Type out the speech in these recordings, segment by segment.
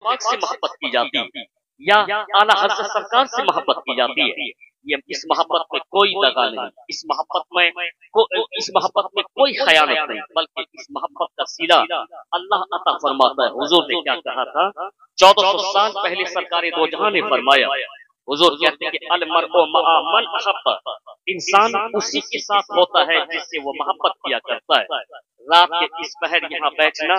पाक से मोहब्बत की जाती है या आला हज़रत सरकार से मोहब्बत की जाती है। ये इस मोहब्बत में कोई दगा नहीं, इस मोहब्बत में कोई खयानत नहीं, बल्कि इस मोहब्बत का सीला अल्लाह अता फरमाता है। हुजूर ने क्या कहा था 1400 साल पहले सरकार दो जहां ने फरमाया, हुजूर कहते हैं कि अल मरउ मअ मन अहब्बा, इंसान उसी के साथ होता है जिससे वो मोहब्बत किया करता है। रात के इस पहर यहाँ बैठना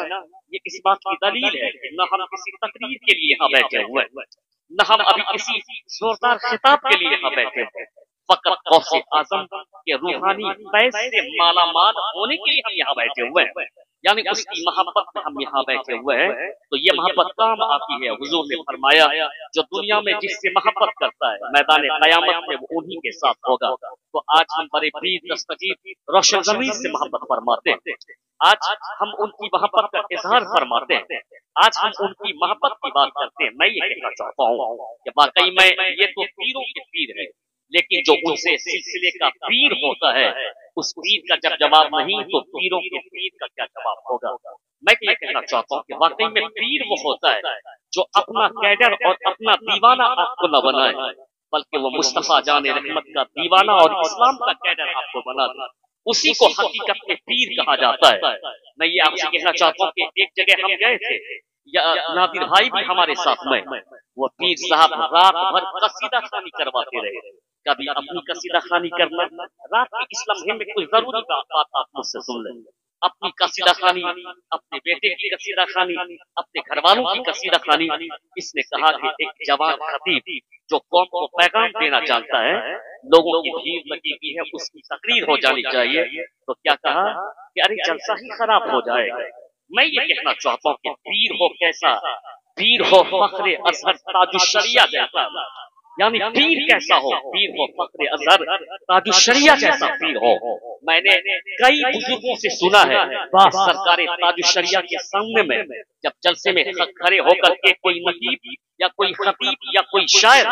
ये इस बात की दलील है कि न हम किसी तकरीर के लिए यहाँ बैठे हुए हैं, न हम अभी किसी जोरदार खिताब के लिए यहाँ बैठे हैं, फकत गौसे आजम के रूहानी फैज़ से माला माल होने के लिए हम यहाँ बैठे हुए हैं, यानी उसकी मोहब्बत में हम यहाँ बैठे हुए हैं। तो ये मोहब्बत काम आती है। हुजूर ने फरमाया जो दुनिया में जिससे मोहब्बत करता है मैदान क़यामत में वो उन्हीं के साथ होगा। तो आज हम बड़े पीर दस्तगीर रोशन ज़मीन से मोहब्बत फरमाते हैं, आज हम उनकी मोहब्बत का इजहार फरमाते हैं, आज हम उनकी मोहब्बत की बात करते हैं। मैं ये कहना चाहता हूँ कि वाकई में ये तो पीरों के पीर है, लेकिन जो उनसे सिलसिले का पीर होता है उस पीर का जब जवाब नहीं तो पीरों के पीर का क्या जवाब होगा। मैं ये कहना चाहता हूँ कि वाकई में पीर वो होता है जो अपना कैडर और अपना दीवाना आपको न बनाए, बल्कि वो मुस्तफा जाने रहमत का दीवाना और इस्लाम का कैडर आपको बना दे, उसी को हकीकत में पीर कहा जाता है। मैं ये आपसे कहना चाहता हूँ कि एक जगह हम गए थे, या नादिर भाई भी हमारे साथ में, वो पीर साहब रात भर कसीदा खानी करवाते रहे। कभी अपनी कसीदा खानी करना, रात के इस लम्हे में कोई जरूरी बात आप मुझसे सुन लें, अपनी कसीदा खानी, अपने बेटे की कसीदा खानी, अपने घर वालों की कसीदा खानी। इसने कहा कि एक जवान खतीब जो कौम को पैगाम देना चाहता है, लोगों की भीड़ लगी हुई है, उसकी तकरीर हो जानी चाहिए। तो क्या कहा कि अरे जलसा ही खराब हो जाएगा। मैं ये कहना चाहता हूँ कि पीर हो कैसा, पीर हो फख्रे अजहर ताजुश्शरिया जैसा, यानी पीर कैसा हो, पीर हो फख्रे अजहर ताजुश्शरिया जैसा पीर हो। मैंने कई बुजुर्गों से सुना है सरकार ताजुश्शरिया के सामने में जब जलसे में खड़े होकर के कोई नकीब या कोई खतीब या कोई शायर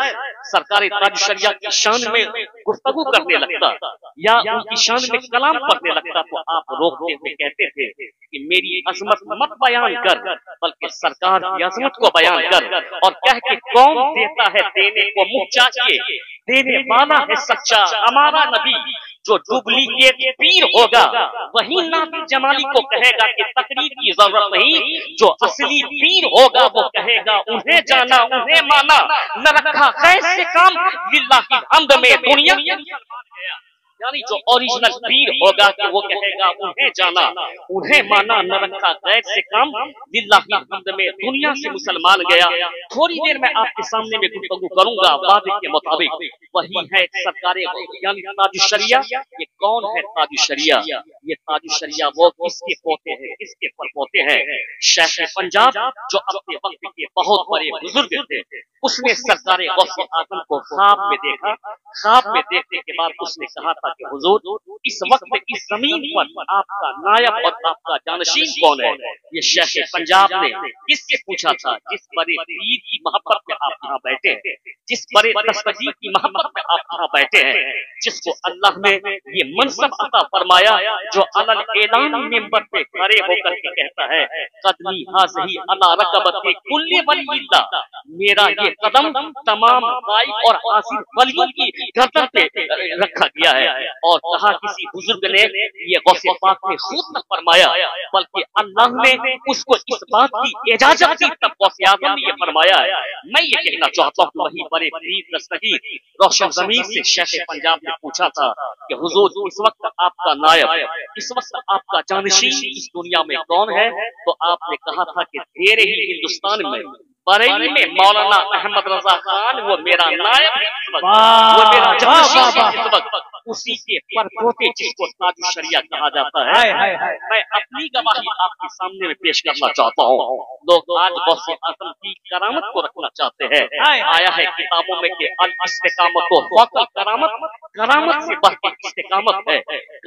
सरकार ताजुश्शरिया की शान में गुफ्तगू करने लगता या उनकी शान में कलाम पढ़ने लगता, तो आप रोकते हुए कहते थे कि मेरी अजमत मत बयान कर, बल्कि सरकार की अजमत को बयान कर और कह के कौन देता है देने को मुँह चाहिए, देने वाला है सच्चा हमारा नबी। जो डुप्लीकेट पीर होगा वही नादिर जमाली को कहेगा कि तकरीर की जरूरत नहीं, जो असली पीर होगा वो कहेगा उन्हें जाना उन्हें माना, न रखा कैसे काम लिल्लाहि हम्द में दुनिया। यानी जो ओरिजिनल पीर होगा कि वो कहेगा उन्हें जाना उन्हें माना, न रखा गैर से काम लिल्लाहि हम्द में दुनिया से मुसलमान गया। थोड़ी देर में आपके सामने में गुफ्तगू करूंगा वादे के मुताबिक, वही है सरकार यानी ताजुश्शरिया। ये कौन है ताजुश्शरिया? ये ताजुश्शरिया वो किसके पोते हैं, किसके परपोते हैं? शेख पंजाब जो अपने वक्त के बहुत बड़े बुजुर्ग थे, उसने सरकार गौसे आजम को ख्वाब में देखा। ख्वाब में देखने के बाद उसने कहा था कि हुजूर इस वक्त इस जमीन पर आपका नायब और आपका जानशीन कौन है? ये शेख पंजाब ने किससे पूछा था? जिस बड़े पीर की मोहब्बत में आप यहाँ बैठे हैं, जिस बड़े दस्तगीर की मोहब्बत में आप यहाँ बैठे हैं, जिसको अल्लाह ने ये मनसब अता फरमाया, जो अलल ऐलान मिंबर पे खड़े होकर के कहता है कदमी हाज़ही अला रकबती कुल्ली वलिय्यिल्लाह, मेरा ये कदम तमाम गायब और हाजिर वलियों की गर्दन पे रखा गया है। और कहा किसी बुजुर्ग ने ये गौसे पाक ने खुद न फरमाया, बल्कि अल्लाह ने उसको इस बात की इजाजत दी, तब गौसे आज़म ने ये फरमाया है। मैं ये कहना चाहता हूँ वही बड़े पीर दस्तगीर रोशन ज़मीन से शेख पंजाब ने पूछा था कि हुजूर इस वक्त आपका नायब, इस वक्त आपका जानशीन इस दुनिया में कौन है? तो आपने कहा था कि तेरे ही हिंदुस्तान में बरेली में मौलाना अहमद रजा खान वो मेरा नायब है इस वक्त, वो मेरा जानशीन है इस वक्त, उसी के परपोते जिसको ताजुश्शरिया कहा जाता है। मैं अपनी गवाही आपके सामने में पेश करना चाहता हूँ। लोग आज गौसे आज़म की करामत को रखना चाहते हैं। आया है किताबों में कि अल इस्तिकामत तो फौकल करामत, करामत से बढ़कर इस्तिकामत है।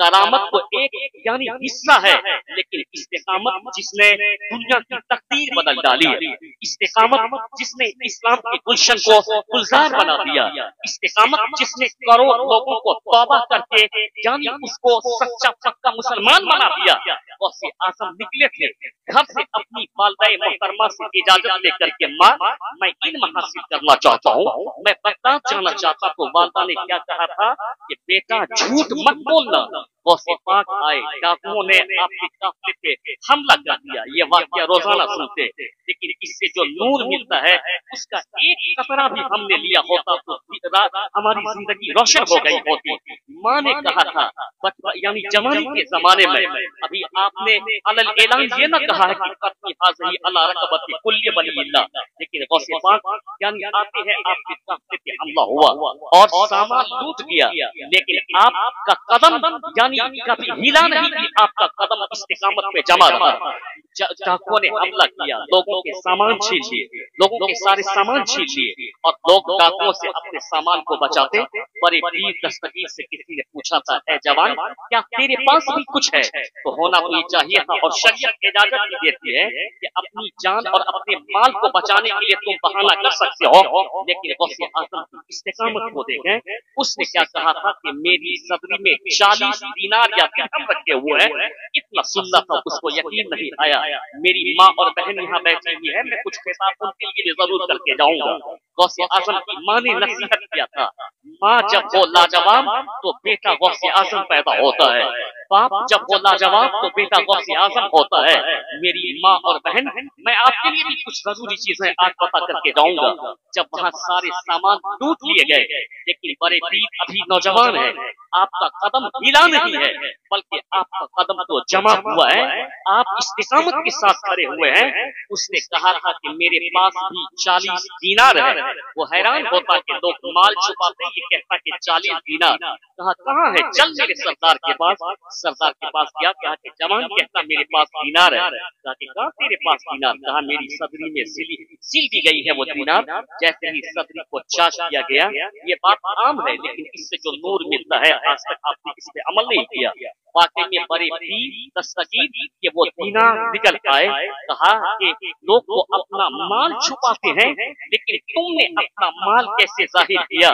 करामत तो एक यानी हिस्सा है, लेकिन इस्तिकामत जिसने दुनिया की तकदीर बदल डाली है, इस्तिकामत जिसने इस्लाम के गुलशन को गुलजार बना दिया, इस्तिकामत जिसने करोड़ लोगों को तौबा करके यानी उसको सच्चा पक्का मुसलमान बना दिया। गौसे आजम निकले थे घर से अपनी वालिदा मोहतरमा से इजाजत लेकर के, माँ मैं इल्म हासिल करना चाहता हूँ, मैं बगदाद जाना चाहता। तो वालिदा ने क्या कहा था कि बेटा झूठ मत बोलना। गौसे पाक आए, डाकुओं ने आपके काफिले पे हमला कर दिया। ये वाकया रोजाना सुनते, लेकिन इससे जो नूर मिलता है उसका एक कतरा भी हमने लिया होता तो हमारी जिंदगी रोशन हो गई होती। माँ ने कहा था यानी जवानी के जमाने में, अभी आपने अलल ऐलान ये ना कहा है कि कत्ल हाज़िही अला रक़बति कुल्ली वलिय्यिल्लाह, लेकिन गौसे पाक यानी आते हैं आपके काफिले पे हमला हुआ और सामान लूट गया, लेकिन आपका कदम यानी कभी हिला नहीं कि आपका कदम इस्तिकामत पे जमा रहा। डाकुओं ने हमला किया, लोगों के सामान छीन लिए, लोगों के सारे सामान छीन लिए, और लोग डाकुओं से अपने सामान को बचाते। बड़े वीर दस्तगीर से किसी ने पूछा था, ऐ जवान क्या तेरे पास भी कुछ है? तो होना तो ये चाहिए था, और शरीयत इजाजत भी देती है कि अपनी जान और अपने माल को बचाने के लिए तुम बहाना कर सकते हो। लेकिन गौसे आज़म की इस्तिकामत को देखें, उसने क्या कहा था कि मेरी सदरी में 40 दीनार या दिरहम रखे हुए हैं। इतना सुनना था, उसको यकीन नहीं आया। मेरी माँ और बहन यहाँ बैठी हुई है, मैं कुछ खिताब उनके लिए भी जरूर करके जाऊंगा। गौसे आज़म की माँ ने नसीहत किया था, माँ जब हो लाजवाब तो बेटा गौसे आज़म पैदा होता है, बाप जब हो लाजवाब तो बेटा गौसे आज़म होता है। मेरी माँ और बहन, मैं आपके लिए भी कुछ जरूरी चीजें आज पता करके जाऊंगा। जब वहाँ सारे सामान लूट लिए गए, लेकिन बड़े वीर अभी नौजवान है, आपका कदम हिला नहीं है, बल्कि आपका कदम तो जमा हुआ है, आप इस्तिकामत के साथ खड़े हुए हैं। उसने कहा था कि मेरे पास भी 40 दीनार है। वो हैरान होता कि लोग माल छुपाते, ये कहता कि 40 दीनार। कहा कहाँ है? चल मेरे सरदार के पास। सरदार के पास गया, कहा कि जवान कहता मेरे पास दीनार है। कहा कि कहाँ तेरे पास दीनार? कहा मेरी सदरी में सिल दी गई है वो दीनार। जैसे ही सदरी को चार्ज किया गया, ये बात आम है, लेकिन इससे जो नूर मिलता है आज तक आपने इस पे अमल नहीं किया। वाकई में बड़े वीर दस्तगीर कि वो दीनार निकल आए। कहा कि लोग वो अपना माल छुपाते हैं, लेकिन तुमने अपना माल कैसे जाहिर किया?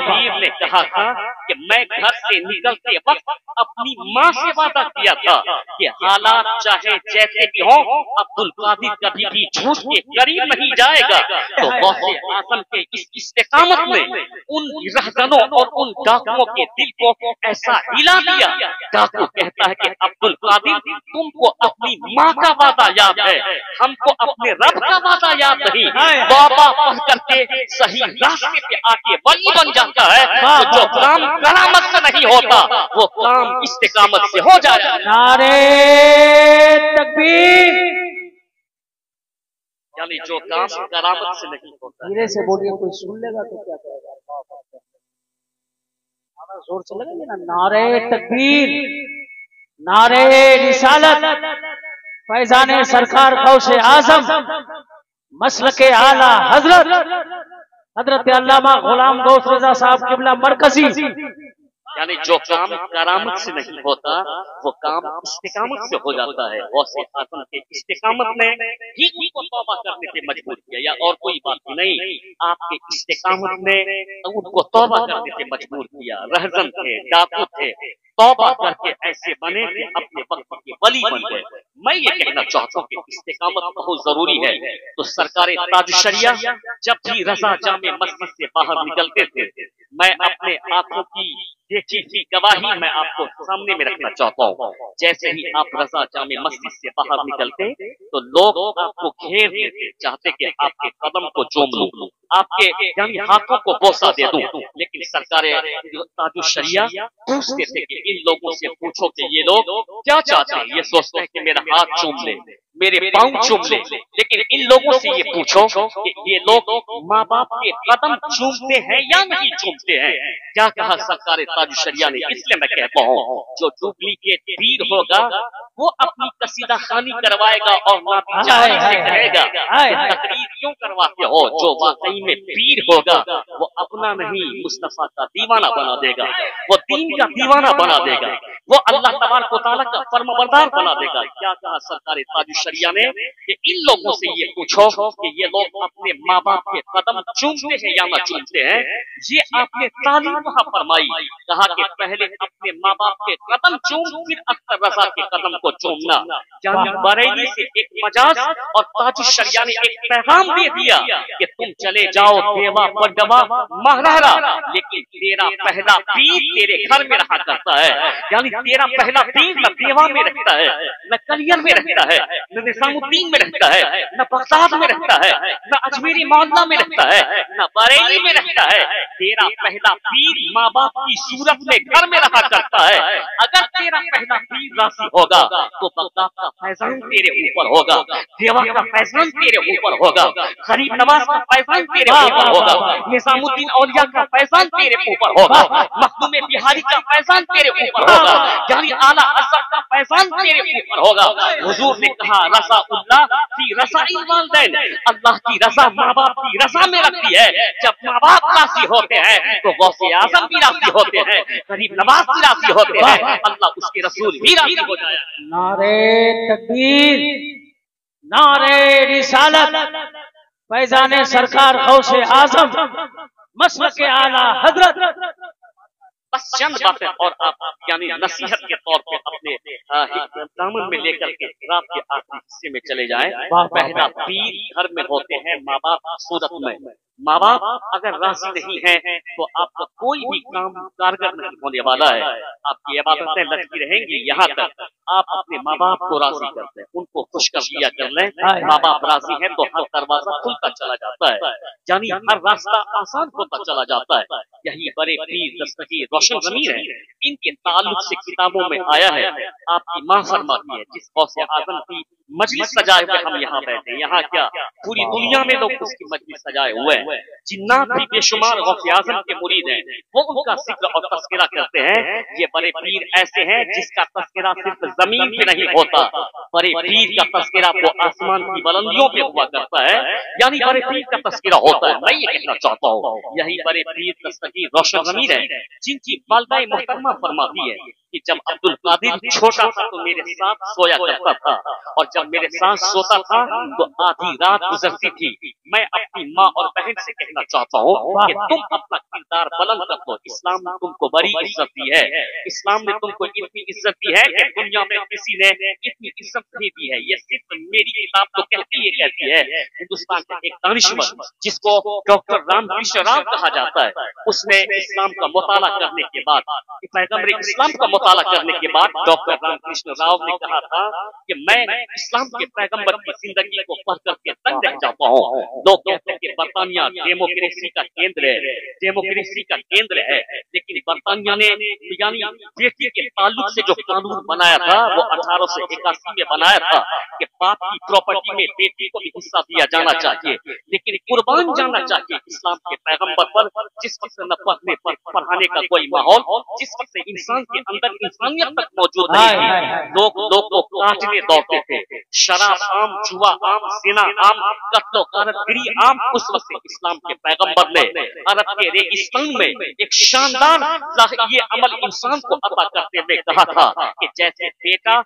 वीर ने कहा था कि मैं घर से निकलते वक्त अपनी माँ से वादा किया था कि हालात चाहे जैसे भी हो, अब्दुल कादिर कभी भी झूठ के करीब नहीं जाएगा। तो गौसे आज़म के इस इस्तिकामत ने उन रहजनों और उन डाकुओं के दिल को ऐसा हिला दिया। डाकू कहता है कि अब्दुल कादिर तुमको अपनी माँ का वादा याद है, हमको अपने रब का वादा याद नहीं। बाबा पढ़ करके सही रास्ते पे आके वली बन जाता है, तो जो काम करामत से नहीं होता वो काम इस्तिकामत से हो जाता है। नारे तकबीर। यानी जो काम करामत से नहीं होता। धीरे से बोलिए, कोई सुन लेगा तो क्या कहेगा? जोर से लगेंगे ना। नारे तकबीर, नारे रिसालत, फैजाने सरकार गौसे आजम, मसलके आला हजरत अल्लामा गुलाम गौस रजा साहब किबला मरकजी। यानी जो काम करामत से नहीं होता वो काम इस्तिकामत से हो जाता है। गौसे आज़म के इस्तिकामत ने ही उनको तौबा करने पे मजबूर किया, या और कोई बात नहीं। आपके इस्तिकामत ने उनको तौबा करने पे मजबूर किया। रहजन थे, डाकू थे, तौबा करके ऐसे बने कि अपने वक्त के वली बन गए। मैं ये कहना चाहता हूँ कि इस्तिकामत बहुत जरूरी है। तो सरकार ताजुशरिया जब भी रजा जामे मस्जिद से बाहर निकलते थे, मैं अपने आंखों की देखी थी गवाही मैं आपको सामने में रखना चाहता हूँ। जैसे ही आप रजा जामे मस्जिद से बाहर निकलते तो लोग आपको घेर देते, चाहते कि आपके कदम को चूम लूं, आपके यानी हाथों को बोसा दे दूं। लेकिन सरकार ताजुशरिया पूछते थे कि इन लोगों से पूछो कि ये लोग क्या चाहते हैं। ये सोचते हैं कि मेरा हाथ चूम ले, मेरे पाँव चूम ले, लेकिन इन लोगों से ये पूछो कि ये लोग माँ बाप के कदम चूमते हैं या नहीं चूमते हैं। क्या कहा सरकार ताजुशरिया ने? इसलिए मैं कहता हूँ जो डुप्लीकेट पीर होगा वो अपनी कसीदा खानी करवाएगा और ना से कहेगा तकरीर क्यों करवाते हो। जो वाकई में पीर होगा वो अपना नहीं मुस्तफा का दीवाना बना देगा, वो दीन का दीवाना बना देगा। وہ اللہ تبارک و تعالیٰ کا فرمانبردار بنا دے گا۔ کیا کہا سرکار تاج الشریعہ نے کہ ان لوگوں سے یہ پوچھو کہ یہ لوگ اپنے ماں باپ کے قدم چومتے ہیں یا نہ چومتے ہیں؟ یہ آپ نے تعلیم وہاں فرمائی، کہا کہ پہلے اپنے ماں باپ کے قدم چوم پھر اختر رضا کے قدم کو چومنا۔ یعنی بریلی سے ایک مجاز اور تاج الشریعہ نے ایک پیغام دے دیا کہ تم چلے جاؤ دیوا پڈوا مہرارا، لیکن تیرا پہلا پیر تیرے گھر میں رہا کرتا ہے۔ یعنی تیرا پہلا پیر نہ دیوا میں رہتا ہے، نہ کلیر میں رہتا ہے، نہ نظام الدین میں رہتا ہے، نہ بغداد میں رہتا ہے، نہ اجمیری معاملہ میں رہتا ہے، نہ بریلی میں رہتا ہے۔ تیرا پہلا پیر ماں باپ کی صورت میں گھر میں رہا کرتا ہے۔ اگر تیرا پہلا پیر راضی ہوگا تو بغداد کا فیضان تیرے اوپر ہوگا، دیوا کا فیضان تیرے اوپر ہوگا، غریب نواز کا فیضان تیرے اوپر ہوگا، نظام الدین اولیاء کا فیضان تیرے اوپر ہوگا، مخدوم بہاری کا فیضان تیرے اوپر ہوگا، یعنی اعلیٰ حضرت کا فیضان تیرے اوپر ہوگا۔ حضور نے کہا رضا اللہ فی رضا الوالدین، اللہ کی رضا ماں باپ کی رضا میں رکھتی ہے۔ جب ماں باپ راضی ہوتے ہیں تو غوث اعظم بھی راضی ہوتے ہیں، غریب نواز بھی راضی ہوتے ہیں، اللہ اس کے رسول بھی راضی ہو جائے۔ نعرہ تکبیر، نعرہ رسالت، فیضان سرکار غوث اعظم مسلک اعلی حضرت۔ بس چند باتیں اور آپ یعنی نصیحت کے طور پہ اپنے دامن میں لے کر کے رات کے آخری حصے میں چلے جائیں۔ پہلا پیر گھر میں ہوتے ہیں ماں باپ صورت میں۔ ماں باپ اگر راضی نہیں ہیں تو آپ کا کوئی بھی کام کارگر نہیں ہونے والا ہے۔ آپ کی عبادتیں لٹکی رہیں گی یہاں تک آپ اپنے ماں باپ کو راضی کرتے ہیں، ان کو خوش کر دیا کر لیں۔ ماں باپ راضی ہیں تو ہر دروازہ کھلتا چلا جاتا ہے، یعنی ہر راستہ آسان ہوتا چلا جاتا ہے۔ یہی بڑے پیر دستگیر روشن ضمیر ہیں، ان کے تعلق سے کتابوں میں آیا ہے۔ آپ کی ماں فرماتی ہے جس غوث اعظم کی مجلس سجائے ہوئے ہم یہاں بیٹھے، یہاں کیا پوری دنیا میں لوگ اس کی مجلس سجائے ہوئے ہیں۔ جنات بھی بے شمار غوث اعظم کے مرید ہیں، وہ ان کا ذکر اور تذکرہ کرتے ہیں۔ یہ بڑے پیر ایسے ہیں جس کا تذکرہ صرف زمین پہ نہیں ہوتا، بڑے پیر کا تذکرہ وہ آسمان کی بلندیوں پہ ہوا کرتا ہے، یعنی بڑے پیر کا تذکرہ ہوتا ہے۔ میں یہ کہنا چاہتا ہوں یہی بڑے پیر دستگیر روشن ضمیر ہیں، جن کی والدہ محترمہ فرماتی ہے کہ جب عبد القادر چھوٹا تھا تو میرے ساتھ سویا کرتا تھا، اور جب میرے ساتھ سوتا تھا تو آدھی رات گزرتی تھی۔ میں اپنی ماں اور بہن سے کہنا چاہتا ہوں کہ تم اپنا کردار بلند کر دو، اسلام نے تم کو بڑی عزت دی ہے، اسلام نے تم کو اتنی عزت دی ہے کہ دنیا میں کسی نے اتنی عزت نہیں دی ہے۔ یہ صرف میری کتاب تو کہتی ہے۔ ہندوستان کے ایک دانشور جس کو ڈاکٹر رام کرشن راؤ کہا جاتا ہے، اس نے اسلام کا مطالعہ کرنے کے بعد، پیغمبر اسلام کا مطالعہ کرنے کے بعد ڈاکٹر رام کرشن راؤ نے کہا تھا کہ میں اسلام کے پیغمبر کی زندگی کو پڑھ کر کے تنگ رہ جاتا ہوں۔ لوگ کہتے ہیں کہ برطانیہ ڈیموکریسی کا کیندر ہے، ڈیموکریسی کا کیندر ہے، لیکن برطانیہ نے یعنی بیٹی کے تعلق سے جو قانون بنایا تھا وہ 1881 میں بنایا تھا کہ باپ کی پراپرٹی میں بیٹی کو بھی حصہ دیا جانا چاہیے، لیکن قربان جانا چاہیے اسلام کے پیغمبر پر۔ جس وقت سے نہ پڑھنے پر پڑھانے کا کوئی ماحول، جس وقت سے انسان کے اندر انسانیت تک موجود نہیں تھی، لوگ کو کاٹنے دوڑتے تھے، شراب عام، جوا عام، زنا عام، قتل و غارت گری عام۔ اس وقت اسلام کے پیغمبر نے عرب کے ریگستان میں ایک شاندار یہ عمل انسان کو عطا کرتے ہوئے کہا تھا کہ جیسے بیٹا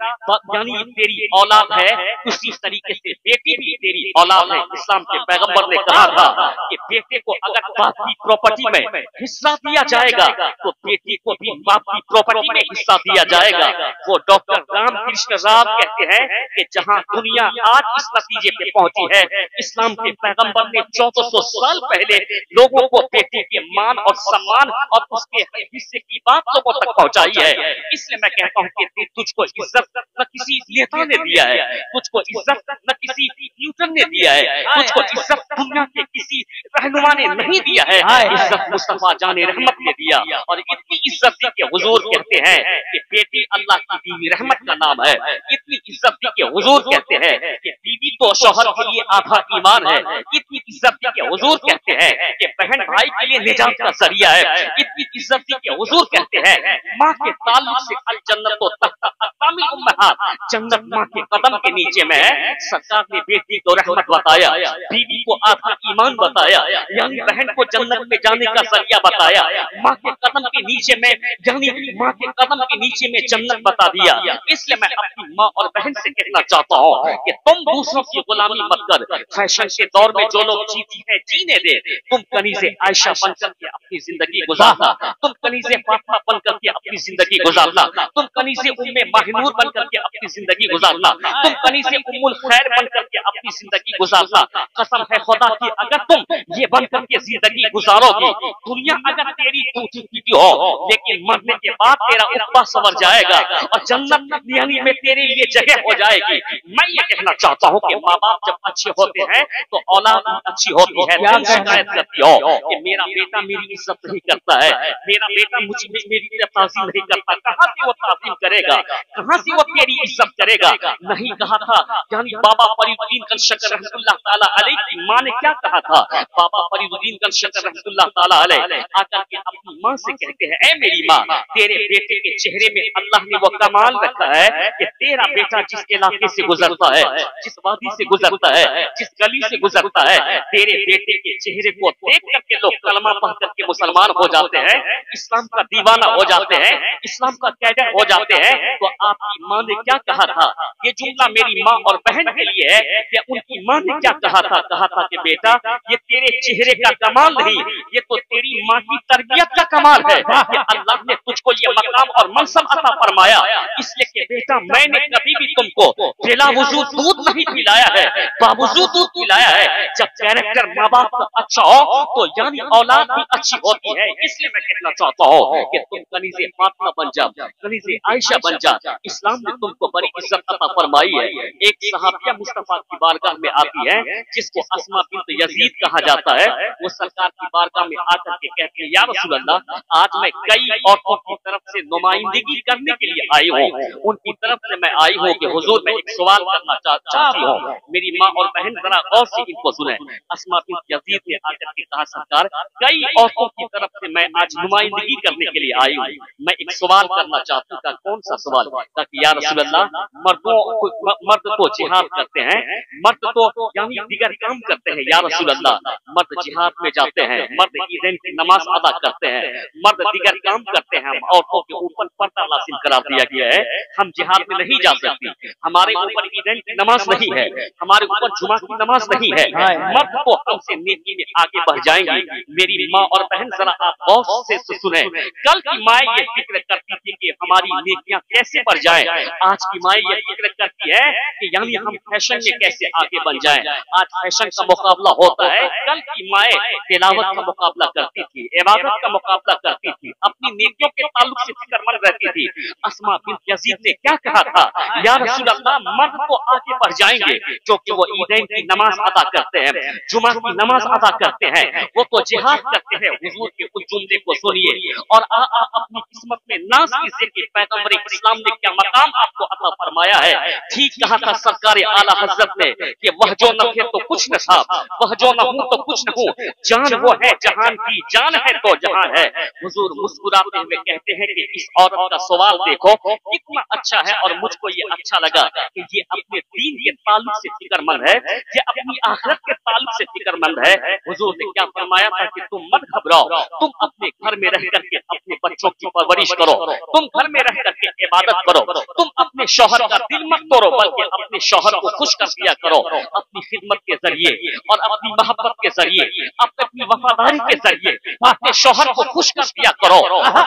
یعنی تیری اولاد ہے اسی طریقے سے بیٹی بھی تیری اولاد ہے۔ اسلام کے پیغمبر نے کہا تھا کہ بیٹے کو اگر باپ کی پراپرٹی میں حصہ دیا جائے گا تو بیٹی کو بھی باپ کی پراپرٹی میں حصہ دیا جائے گا۔ وہ ڈاکٹر رام کرشن راؤ کہتے ہیں کہ جہاں دنیا آج اس نتیجے پہ پہنچی ہے، اسلام کے پیغمبر نے 1400 سال پہلے لوگوں کو بیٹے کے مان اور سمان اور اس کے حصے کی بات لوگوں تک پہنچائی ہے۔ اس لیے میں کہتا ہوں کہ تجھ کو عزت نہ کسی نیتا نے دیا ہے، تجھ کو عزت نہ کسی نیوٹن نے دیا ہے، تجھ کو عزت دنیا کے کسی رہنما نے نہیں دیا ہے، عزت مصطفیٰ جان رحمت نے دیا۔ اور اتنی عزت دی کہ حضور کہتے ہیں کہ بیٹی اللہ کی بیوی رحمت کا نام ہے۔ اتنی عزت دی کہ حضور کہتے ہیں کہ بیوی تو شوہر کے لیے آدھا ایمان ہے۔ اتنی عزت دی کہ حضور کہتے ہیں کہ بہن بھائی کے لیے نجات کا ذریعہ ہے۔ اتنی عزت دی کہ حضور کہتے ہیں ماں کے تعلق سے الجنت و تحت कामिल उम्महात, जन्नत माँ के कदम के नीचे में है। सरकार ने बेटी को रहमत बताया, बीवी को आधा ईमान बताया, यानी बहन को जन्नत में जाने का जरिया बताया। माँ के कदम के नीचे में, यानी माँ के कदम के नीचे में जन्नत बता दिया। इसलिए मैं अपनी माँ और बहन से कहना चाहता हूँ कि तुम दूसरों की गुलामी मत कर। फैशन के दौर में जो लोग जीती हैं जीने दे। तुम कनीज़े आयशा बनकर के अपनी जिंदगी गुजारना, तुम कनीज़े फातिमा बनकर के अपनी जिंदगी गुजारना, तुम कनीज़े उम्मे माहिनूर बनकर के अपनी जिंदगी गुजारना, तुम कनीज़े उम्मुल खैर बनकर के अपनी जिंदगी गुजारना। कसम है खुदा की, अगर तुम ये बनकर के जिंदगी गुजारोगी, दुनिया अगर तेरी टूटी हो, लेकिन मरने के बाद तेरा उक्बा संवर जाएगा और जन्नत यानी में तेरे लिए जगह हो जाएगी। मैं ये कहना चाहता हूँ कि माँ बाप जब अच्छे होते हैं तो औलाद अच्छी होती है। तुम शिकायत करती हो कि मेरा बेटा मेरी इज्जत नहीं करता है, मेरा बेटा मुझे मेरी ताज़ीम नहीं करता। कहाँ से वो ताज़ीम करेगा, कहाँ से वो तेरी इज्जत करेगा? नहीं कहा था, यानी बाबा फरीदुद्दीन कंशकर रहमतुल्लाह ताला अलैह की माँ ने क्या कहा था? बाबा फरीदुद्दीन कंशकर रहमतुल्लाह ताला अलैह आकर के अपनी माँ से कहते हैं, ऐ मेरी माँ, तेरे बेटे के चेहरे में अल्लाह ने वो कमाल रखा है कि तेरा बेटा जिस इलाके से गुजरता है, जिस वादी से गुजरता है, जिस गली से गुजरता है, तेरे बेटे के चेहरे को देख करके लोग कलमा पढ़ करके मुसलमान हो जाते हैं, इस्लाम का दीवाना हो जाते हैं, इस्लाम का कैडर हो जाते हैं। तो आपकी माँ ने क्या कहा था? ये जुमला मेरी माँ और बहन के लिए है कि उनकी माँ ने क्या कहा था? कहा था कि बेटा ये तेरे चेहरे का कमाल नहीं, ये तो तेरी माँ की तरबियत का कमाल है कि अल्लाह ने तुझको ये मकाम और मनसब अता फरमाया। इसलिए कि बेटा मैंने कभी भी तुमको बिला वजूद दूध नहीं पिलाया है, बावजूद दूध पिलाया है। जब कैरेक्टर माँ बाप का अच्छा हो तो यानी औलाद भी अच्छी होती है। इसलिए मैं कहना चाहता हूँ कि तुम कनीज़े फातिमा बन जा, कनीज़े आयशा बन जा। इस्लाम ने तुमको बड़ी इज्जत अता फरमाई है। एक सहाबिया मुस्तफा की बारगाह में आती है जिसको अस्मा बिन्त यजीद कहा जाता है। वो सरकार की बारगाह में आकर के कहती है, या रसूल अल्लाह, आज मैं कई औरतों की तरफ से नुमाइंदगी करने के लिए आई हूँ, उनकी तरफ से मैं आई हूँ कि हुजूर मैं एक सवाल करना चाहती हूँ। मेरी माँ और बहन जरा गौर से इनको सुने। अस्मा बिन्त यजीद ने आकर के कहा, सरकार कई औरतों की तरफ से मैं आज नुमाइंदगी करने के लिए आई हूँ, मैं एक सवाल करना चाहती हूँ। कौन सा सवाल? ताकि या रसूल अल्लाह, मर्द तो जिहाद करते हैं, मर्द तो यानी दिगर काम करते हैं, या रसूल अल्लाह, मर्द जिहाद में जाते हैं, मर्द ईदैन की नमाज अदा करते हैं, मर्द दिगर काम करते हैं, औरतों के ऊपर पर्दा लाजिम करार दिया गया है, हम जिहाद में नहीं जा सकती, हमारे ऊपर ईदैन की नमाज नहीं है, हमारे ऊपर जुमा की नमाज नहीं है, मर्द तो हमसे नेकी में आगे बढ़ जाएंगे। मेरी माँ और बहन जरा आप गौर से सुने। कल की माँ ये फिक्र करती थी कि हमारी नेकियां कैसे बढ़ जाएं, आज की माँ ये फिक्र करती है कि यानी हम फैशन में कैसे आगे बन जाएं। आज फैशन का मुकाबला होता है, कल की माँ तिलावत का मुकाबला करती थी, इबादत का मुकाबला करती थी, अपनी नेकियों के ताल्लुक से फिक्रमंद रहती थी। अस्मा बिन्त यजीद ने क्या कहा था? या रसूल अल्लाह, मर्द तो आगे बढ़ जाएंगे क्योंकि वो ईदैन की नमाज अदा करते हैं, जुमा की नमाज अदा करते हैं, वो तो जिहाद करते हैं। हुजूर के उस जुमले को सुनिए और आप अपनी किस्मत में नाज कीजिए कि पैगंबर इस्लाम ने क्या मकाम आपको अता फरमाया है। ठीक कहा था सरकार आला हजरत ने कि वह जो न थे तो कुछ न था, वह जो न हूं तो कुछ न हूं, जान वो है जहान की, जान है तो जहान है। हुजूर मुस्कुराते हुए कहते हैं कि इस औरत का सवाल देखो कितना अच्छा है और मुझको ये अच्छा लगा कि ये अपने दीन के ताल्लुक से फिक्रमंद है, ये अपनी आखिरत के ताल्लुक से फिक्रमंद है। हुजूर ने क्या फरमाया था कि तुम मत घबराओ, तुम अपने घर में रह करके अपने बच्चों की परवरिश करो, तुम घर में रह करके इबादत करो, तुम अपने शौहर का दिल मत तोड़ो बल्कि अपने शौहर को खुश कर दिया करो अपनी खिदमत के जरिए और अपनी मोहब्बत के जरिए, अपनी वफादारी के जरिए अपने शौहर को खुश कर दिया करो।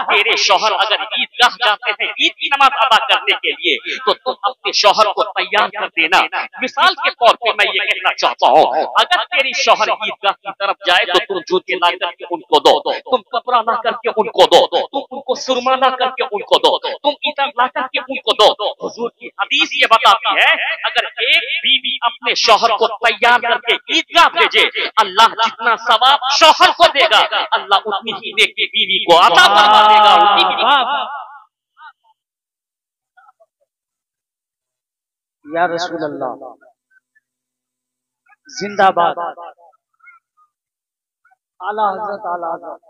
तेरे शौहर अगर ईदगाह जाते हैं ईद की नमाज अदा करने के लिए तो तुम अपने शौहर को तैयार कर देना। मिसाल के तौर पे मैं ये कहना चाहता हूँ, अगर तेरी शौहर ईदगाह की तरफ जाए तो तुम जूते ला करके उनको दो, तुम कपड़ा ला करके उनको दो, तुम उनको सुरमा ला करके उनको दो, तुम इतर ला करके उनको दो। हुजूर की हदीस ये बताती है अगर एक बीवी अपने शौहर को तैयार करके ईदगाह भेजे, अल्लाह जितना सवाब शौहर को देगा अल्लाह उतनी ही नेकी बीवी को अता फरमा देगा। या रसूल अल्लाह जिंदाबाद, आला हजरत, आला हजरत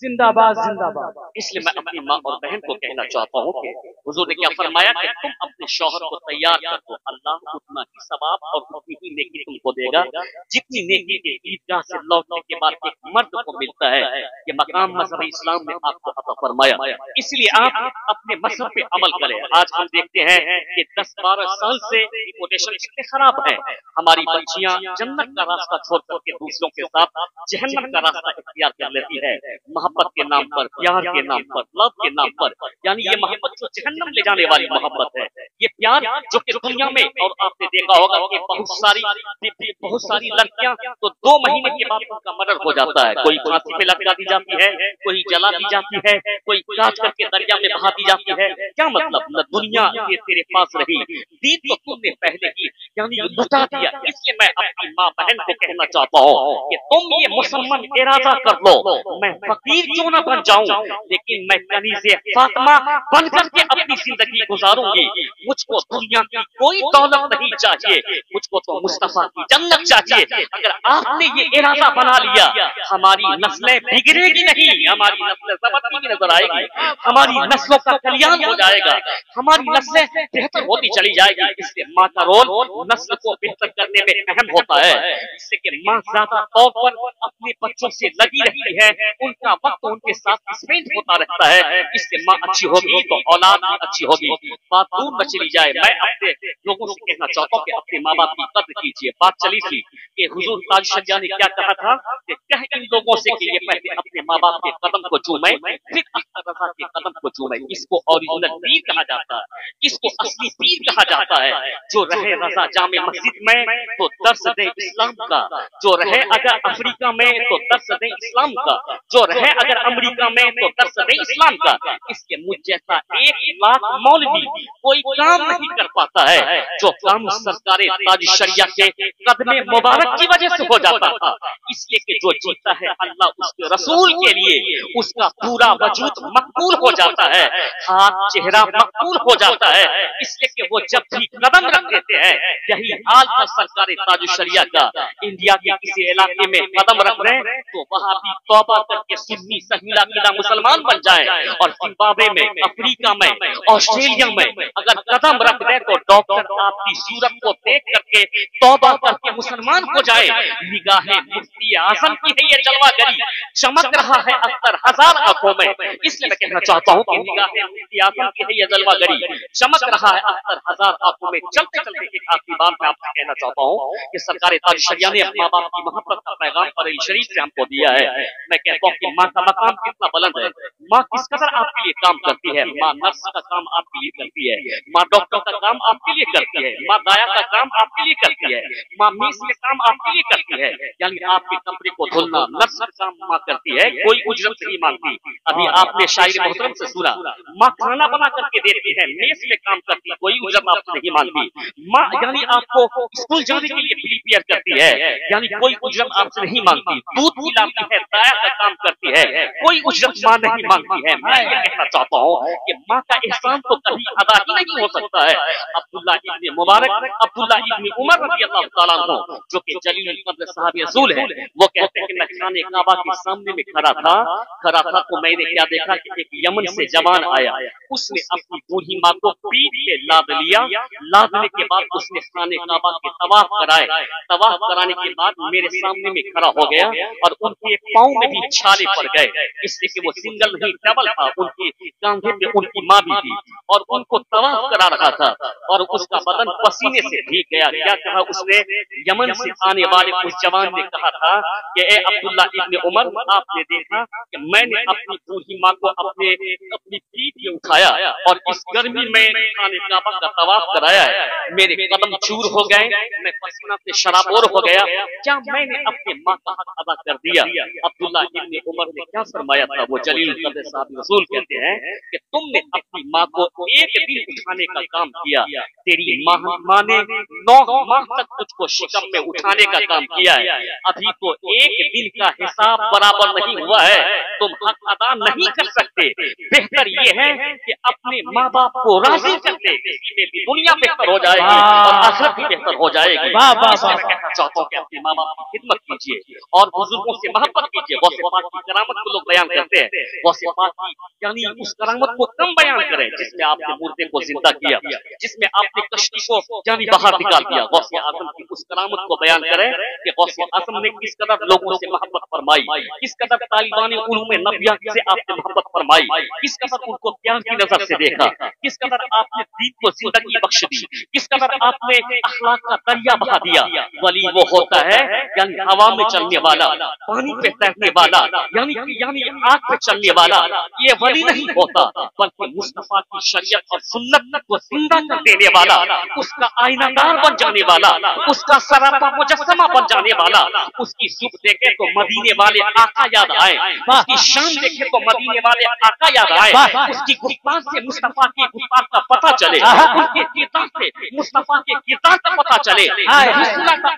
जिंदाबाद जिंदाबाद। इसलिए मैं अपनी माँ और बहन को कहना चाहता हूँ कि हुजूर ने क्या फरमाया कि तुम अपने शौहर को तैयार कर दो, अल्लाह उतना ही सवाब और उतनी ही नेकी तुमको देगा जितनी नेकी के ईदगाह से लौटने के बाद एक मर्द को मिलता है। ये मकाम मजहब इस्लाम में आपको अता फरमाया, इसलिए आप अपने मजहब पे अमल करें। आज हम देखते हैं कि 10-12 साल से रिपोर्टेशन इतने खराब है, हमारी बच्चियां जन्नत का रास्ता छोड़ करके दूसरों के साथ जहन्नम का रास्ता इख्तियार कर लेती है, मोहब्बत के नाम पर, प्यार के नाम पर, लव के नाम पर। यानी ये मोहब्बत जो जहन्नम ले जाने वाली मोहब्बत है, ये प्यार जो कि दुनिया में, और आपने देखा होगा कि बहुत सारी लड़कियां तो 2 महीने के बाद उनका मर्डर हो जाता है, कोई फांसी पे लटका दी जाती है, कोई जला दी जाती है, कोई काट करके दरिया में बहा दी जाती है। क्या मतलब, न दुनिया ये तेरे पास रही, दीन तो तुमने पहले ही यानी लुटा दिया। इसलिए मैं अपनी माँ बहन को कहना चाहता हूँ कि तुम ये मुसलमान इरादा कर लो, मैं फकीर क्यों ना बन जाऊं, लेकिन मैं कनीज़े फातिमा बन करके अपनी जिंदगी गुजारूंगी। मुझको दुनिया की कोई दौलत नहीं चाहिए, मुझको तो मुस्तफा की जन्नत चाहिए। अगर आपने ये इरादा बना लिया, हमारी नस्लें बिगड़ेगी नहीं, हमारी नस्लें सबकी भी नजर आएगी, हमारी नस्लों का कल्याण हो जाएगा, हमारी नस्लें बेहतर होती चली जाएगी। इससे माँ का रोल नस्ल को बेहतर करने में अहम होता है, इससे कि माँ ज्यादा तौर पर अपने बच्चों से लगी रहती है, उनका वक्त उनके साथ स्पेंड होता रहता है। इससे माँ अच्छी होगी तो औलाद भी अच्छी होगी। बात दूर न चली जाए, मैं अपने लोगों से कहना चाहता हूँ कि अपने माँ बाप की कद्र कीजिए। बात चली थी कि हुजूर ताज शरिया ने क्या कहा था कि कह इन लोगों से कि ये पहले अपने माँ बाप के कदम को चूमे, फिर अख्तर रजा के कदम को चूमे। इसको ओरिजिनल पीर कहा जाता है, इसको असली पीर कहा जाता है। जो रहे रजा जामे मस्जिद में तो दर्स दे इस्लाम का, जो रहे अगर अफ्रीका में तो दर्स दे इस्लाम का, जो रहे अगर अमेरिका में तो दर्स दे इस्लाम का। इसके मुझ जैसा 1 लाख मौलवी कोई काम नहीं कर पाता है, जो काम सरकारे ताज शरिया के कदमे मुबारक की वजह से हो जाता था। इसलिए कि जो जीता है अल्लाह उसके रसूल के लिए, उसका पूरा वजूद मकबूल हो जाता है, हाथ चेहरा मकबूल हो जाता है। इसलिए कि वो जब भी कदम रख देते हैं, यही हाल था सरकारे ताज शरिया का। इंडिया के किसी इलाके में कदम रख रहे हैं तो वहां भी तौबा करके सुन्नी सहीला किला मुसलमान बन जाए, और जिम्बाब्वे में, अफ्रीका में, ऑस्ट्रेलिया में अगर कदम रख दे तो डॉक्टर आपकी सूरत को देख करके तौबा करके मुसलमान हो जाए। निगाहे मुफ्ती आजम की है ये जलवागरी, चमक रहा है अख्तर हजार आंखों में। इसलिए मैं कहना चाहता हूँ कि निगाहे मुफ्ती आजम की है ये जलवागरी, चमक रहा है अख्तर हजार आंखों में। चलते चलते एक आखिरी बात मैं आपसे कहना चाहता हूँ कि सरकारे ताज शरिया ने माँ बाप की मोहब्बत का पैगाम कुरान शरीफ से हमको दिया है। मैं कहता हूँ कि माँ का मकाम कितना बुलंद है, माँ किस कदर आपके लिए काम करती है। माँ नर्स का काम आपके लिए करती है, माँ डॉक्टर का काम आपके लिए करती है, माँ दाया का काम आपके लिए करती है, माँ मीस में काम आपके लिए करती है। यानी आपके कपड़े को धुलना नर्स का काम माँ करती है, कोई उजरत नहीं मांगती। अभी आपने शायरी मोहतरम से सुना, माँ खाना बना करके देती है, मेस में काम करती है, कोई उजरत आपसे नहीं मांगती। माँ यानी आपको स्कूल जाने के लिए प्रिपेयर करती है, यानी कोई उजरत आपसे नहीं मांगती। दूध पिलाती है, दाया का काम करती है, कोई उजरत माँ नहीं मांगती है। मैं ये कहना चाहता हूँ कि माँ का एहसान तो कभी अदा ही नहीं हो सकता है। अब्दुल्ला इब्न मुबारक, अब्दुल्ला इब्न उमर रज़ियल्लाहु तआला अन्हु जो कि जलील क़द्र सहाबी रसूल है, वो कहते हैं कि मैं खाने काबा के सामने में खड़ा था तो मैंने क्या देखा कि एक यमन से जवान आया, उसने अपनी बूढ़ी माँ को पीठ पे लाद लिया। लादने के बाद उसने खाने काबा के तवाफ कराए, तवाफ कराने के बाद मेरे सामने में खड़ा हो गया और उनके पाँव में भी छाले पड़ गए। इसलिए कि वो सिंगल नहीं डबल था, उनके कांधे पे उनकी माँ भी थी और उनको तवाफ करा रहा था और उसका बदन पसीने से भीग गया। क्या कहा उसने? यमन से आने वाले उस जवान ने कहा था कि ए अब्दुल्ला इब्न उमर, आपने देखा कि मैंने अपनी बूढ़ी माँ को अपनी पीठ पे उठाया और इस गर्मी में खाने काबा का तवाफ कराया है, मेरे कदम चूर हो गए, मैं पसीना से शराबोर हो गया, क्या मैंने अपने माँ का हक अदा कर दिया? अब्दुल्ला इब्न उमर ने क्या फरमाया था? वो जलील क़द्र साहब रसूल कहते हैं कि तुमने अपनी माँ को एक दिन उठाने का काम किया, तेरी माँ ने 9 माह तक तुझको शिकम में उठाने का काम किया है, अभी तो एक दिन का हिसाब बराबर नहीं हुआ है, तुम हक अदा नहीं कर सकते। बेहतर ये है कि अपने माँ बाप को राजी कर दे, इसमें भी दुनिया बेहतर हो जाएगी और आखिरत भी बेहतर हो जाएगी। मैं कहना चाहता हूँ कि अपने माँ बाप की खिदमत कीजिए और बुजुर्गों से मोहब्बत कीजिए। गौसे पाक की करामत को लोग बयान करते हैं, गौसे पाक की यानी उस करामत को कम बयान करें जिसमें आपने मुर्दे को जिंदा किया, जिसमें आपने कश्ती को यानी बाहर निकाल दिया। गौसे आजम की उस करामत को बयान करें कि गौसे आजम ने किस कदर लोगों से मोहब्बत फरमाई, किस कदर तालिबान उलूम नबिया से आपने मोहब्बत फरमाई, किस कदर उनको प्यार की नजर से देखा, किस कदर आपने दीन को जिंदगी बख्श दी, किस कदर आपने अखलाक का दरिया बहा दिया। वली वो होता है यानी हवा में चलने वाला, पानी पे तैरने वाला, यानी आग पे चलने वाला। ये वली नहीं होता बल्कि मुस्तफा की शरीयत और सुन्नत को जिंदा कर देने वाला, उसका आईनादार बन जाने वाला, उसका सरापा मुजस्समा बन जाने वाला। उसकी सुख देखे तो मदीने वाले आका याद आए, उसकी शान देखे तो मदीने वाले आका याद आए, उसकी गुफ्तार से मुस्तफा की गुफ्तार का पता चले, उनके किरदार से मुस्तफा के किरदार का पता चले।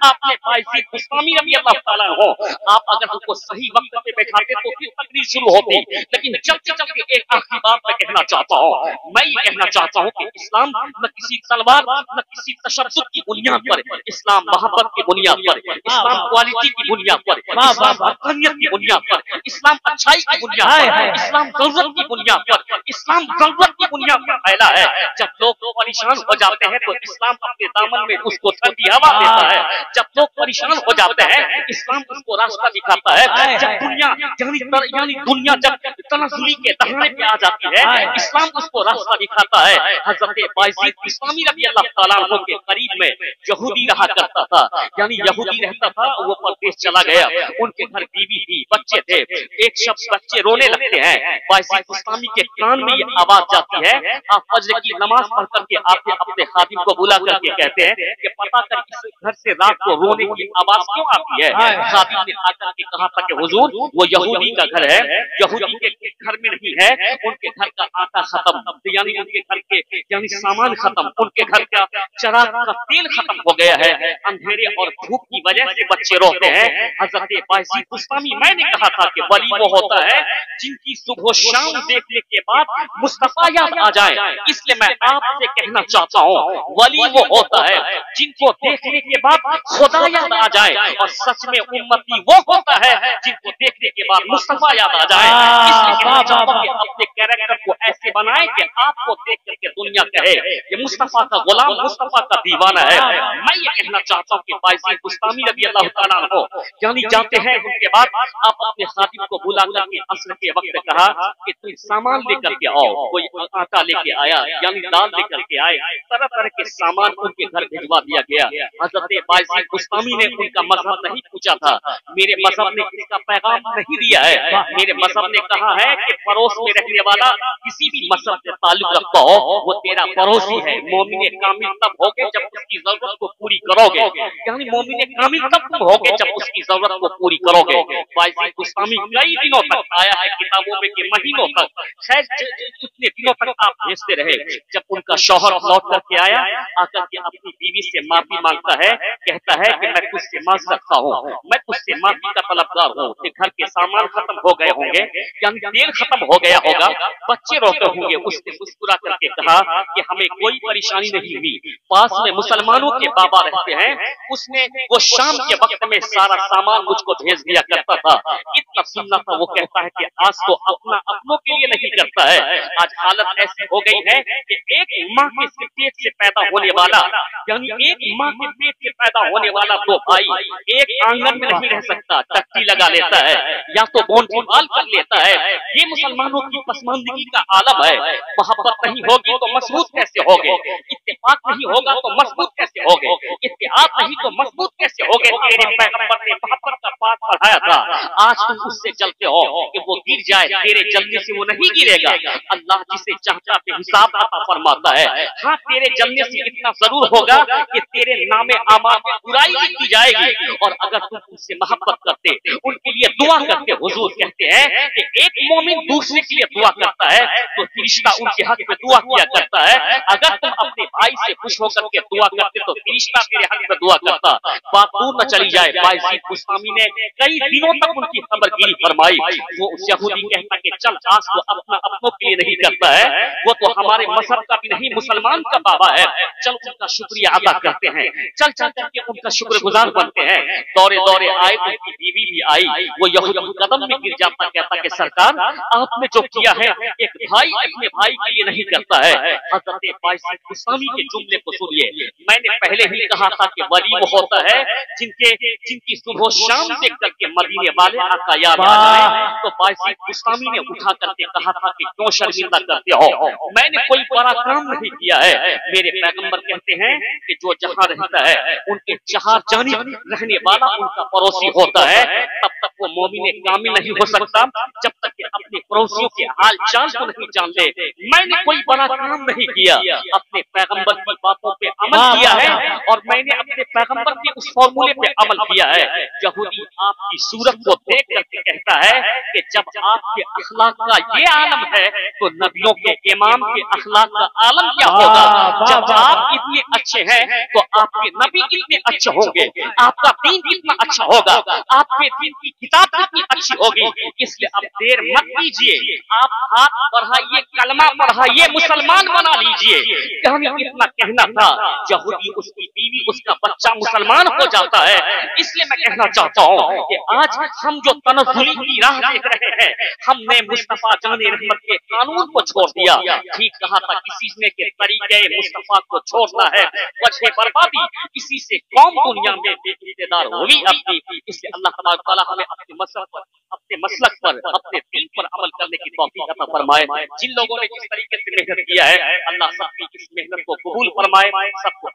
आपने बायज़ीद बुस्तामी रज़ी अल्लाह ताला हो, आप अगर हमको सही वक्त पे बैठाते तो फिर तकरीर शुरू होती, लेकिन चलते चलते एक आखिरी बात मैं कहना चाहता हूँ। मैं ये कहना चाहता हूँ कि इस्लाम न किसी तलवार न किसी तशद्दुद की बुनियाद पर, इस्लाम मोहब्बत की बुनियाद पर, इस्लाम क्वालिटी की बुनियाद पर, इस्लाम हक़ानियत की बुनियाद पर, इस्लाम अच्छाई की बुनियाद पर, इस्लाम ज़रूरत की बुनियाद पर, इस्लाम ज़रूरत की बुनियाद पर फैला है। जब लोग परेशान हो जाते हैं तो इस्लाम अपने दामन में उसको ठंडी हवा देता है। जब लोग परेशान हो जाते हैं इस्लाम उसको रास्ता दिखाता है। जब दुनिया यानी दुनिया जब तनाज़ुली के दहाने पे आ जाती है इस्लाम उसको रास्ता दिखाता है। हज़रत बायज़ीद बुस्तामी रज़ी अल्लाह ताला अन्हु के करीब में यहूदी रहा करता था, यानी यहूदी रहता था, वो परदेश चला गया, उनके घर बीवी थी, बच्चे थे। एक शख्स बच्चे रोने लगते हैं, बायज़ीद बुस्तामी के कान में ये आवाज जाती है। आप फज्र की नमाज पढ़ करके आपके अपने खादिम को बुला करके कहते हैं कि पता कर इस घर से रात को रोने की आवाज क्यों आती है। खादिम ने आकर के कहा था कि हुजूर वो यहूदी का घर है, यहूदी के घर में नहीं है, उनके घर का आटा खत्म, यानी उनके घर के यानी सामान खत्म, उनके घर का चराग का तेल खत्म हो गया है, अंधेरे और भूख की वजह से बच्चे रोते हैं। हजरत बायज़ीद बुस्तामी, मैंने कहा था कि वली वो होता है जिनकी सुबह शाम देखने के बाद मुस्तफा याद आ जाए। इसलिए मैं आपसे कहना चाहता हूँ वली वो होता है जिनको देखने के बाद खुदा याद आ जाए, और सच में उम्मती वो होता है जिनको देखने के बाद मुस्तफा याद आ जाए। इसलिए कहना चाहता हूँ कि अपने कैरेक्टर को ऐसे बनाए कि आपको देख करके दुनिया कहे ये मुस्तफा का गुलाम, मुस्तफा का दीवाना है। मैं ये कहना चाहता हूँ कि बायज़ीद बुस्तामी रज़ी अल्लाह ताला अन्हु यानी जाते हैं, उनके बाद आप अपने खादिम को बुला करके असर के वक्त कहा कि तुम सामान लेकर के आओ। कोई आटा लेके आया, यानी दाल लेकर के आए, तरह तरह के सामान उनके घर भिजवा दिया गया। हजरत बायज़ीद बुस्तामी ने उनका मजहब नहीं पूछा था, मेरे मजहब ने इसका पैगाम नहीं दिया है। मेरे मजहब ने कहा है कि पड़ोस में रहने वाला किसी भी मजहब से ताल्लुक रखता हो वो तेरा पड़ोसी है। मोमिन कामिल तब होगे जब उसकी जरूरत को पूरी करोगे, यानी मोमिन कामिल तब तुम होगे जब उसकी जरूरत को पूरी करोगे। बायज़ीद बुस्तामी कई दिनों तक आया है किताबों में, के महीनों तक, खैर कितने दिनों तक आप भेजते रहे। जब उनका शौहर लौट करके आया, आकर के अपनी बीवी से माफी मांगता है, कहता है कि मैं तुझसे मांग सकता हूँ, मैं तुझसे माफी का तलबगार हूँ कि घर के सामान खत्म हो गए होंगे, यानी तेल खत्म हो गया होगा, बच्चे रोते होंगे। उसने मुस्कुरा करके कहा कि हमें कोई परेशानी नहीं हुई, पास में मुसलमानों के बाबा रहते हैं, उसने वो शाम के वक्त में सारा सामान मुझको भेज दिया करता था। इतना सुनना था, वो कहता है कि आज तो अपना अपनों के लिए नहीं करता है। आज हालत ऐसी हो गई है कि एक माँ के पेट से पैदा होने वाला, यानी एक माँ के पेट से पैदा होने वाला दो भाई एक आंगन में नहीं रह सकता, टट्टी लगा लेता है या तो बोंटीबाल कर लेता है। ये मुसलमानों की पसमानदगी का आलम है। मोहब्बत नहीं होगी तो मजबूत कैसे होगे, इत्तेफाक नहीं होगा तो मजबूत कैसे होगे, इत्तेहाद नहीं तो मजबूत कैसे होगे। तेरे पैगंबर ने मोहब्बत का पाठ पढ़ाया था, आज तुम उससे चलते हो कि वो गिर जाए, तेरे जलने से वो नहीं गिरेगा। अल्लाह जिसे चाहता है हिसाब अता फरमाता है। हाँ, तेरे जलने से इतना जरूर होगा कि तेरे नामे आमा में बुराई लिखी जाएगी, और अगर तुम उनसे मोहब्बत करते, उनके लिए दुआ करते, हुजूर कहते हैं कि एक मोमिन दूसरे के लिए दुआ करता है तो फरिश्ता उनके हक में दुआ किया करता है। अगर तुम अपने भाई से खुश होकर के दुआ करते तो फरिश्ता तेरे हक में दुआ करता। बात दूर न चली जाए, बायज़ीद बुस्तामी ने कई दिनों तक उनकी खबरगिरी फरमाई। वो उस यहूदी कहता कि चल आज तो अपना अपनों के लिए नहीं करता है, वो तो हमारे मजहब का भी नहीं, मुसलमान का बाबा है, चल उनका शुक्रिया अदा करते हैं। चल चल करके उनका का शुक्रगुजार बनते हैं। दौरे दौरे आए तो उनकी बीवी भी आई, वो यहूदी कदम में गिर जाता, कहता कि सरकार आपने जो किया है एक भाई अपने भाई के लिए नहीं करता है। हजरत बाइस गुस्तामी के जुमले को सुनिए। मैंने पहले ही कहा था कि वली वो होता है जिनकी सुबह शाम देख करके मदीने वाले आका याद आ जाए। तो बाइस गुस्तामी ने उठा करके कहा था कि क्यों शर्मिंदा करते हो, मैंने कोई बड़ा काम नहीं किया है। मेरे पैगंबर कहते हैं कि जो जहां रहता है उनके जहां जानिब रहने वाला उनका पड़ोसी होता है, तब तक वो मोमिने कामिल नहीं हो सकता जब तक कि अपने पड़ोसियों के हाल चाल को नहीं जान ले। मैंने कोई बड़ा काम नहीं किया, अपने पैगंबर की बातों पे अमल किया है और मैंने अपने पैगंबर के उस फॉर्मूले पे अमल किया है। यहूदी आपकी सूरत को देख करके कहता है कि जब आपके अखलाक का ये आलम है तो नबियों के इमाम के अखलाक का आलम क्या होगा। जब आप इतने अच्छे हैं तो आपके नबी कितने अच्छे होंगे, आपका दीन कितना अच्छा होगा, आपके दीन की किताब कितनी अच्छी होगी। इसलिए अब देर मत कीजिए, आप हाथ बढ़ाइए, कलमा पढ़ाइए, मुसलमान बना लीजिए। इतना कहना था। यहूदी, उसकी बीवी, उसका बच्चा मुसलमान हो जाता है। इसलिए मैं कहना चाहता हूँ कि आज हम जो तनज़्ज़ुली की राह देख रहे हैं, हमने मुस्तफा जाने रहमत के कानून को छोड़ दिया। ठीक कहा था किसी ने के तरीके मुस्तफा को छोड़ना है वजह बर्बादी, इसी से कौम दुनिया में बेइक़्तिदार होगी अपनी। इसलिए अल्लाह तबारक व तआला हमें अपने मसलक पर, अपने दीन पर अमल करने की तौफीक अता फरमाए। जिन लोगों ने जिस तरीके से मेहनत किया है, अल्लाह सबकी इस मेहनत को कबूल फरमाए, सबको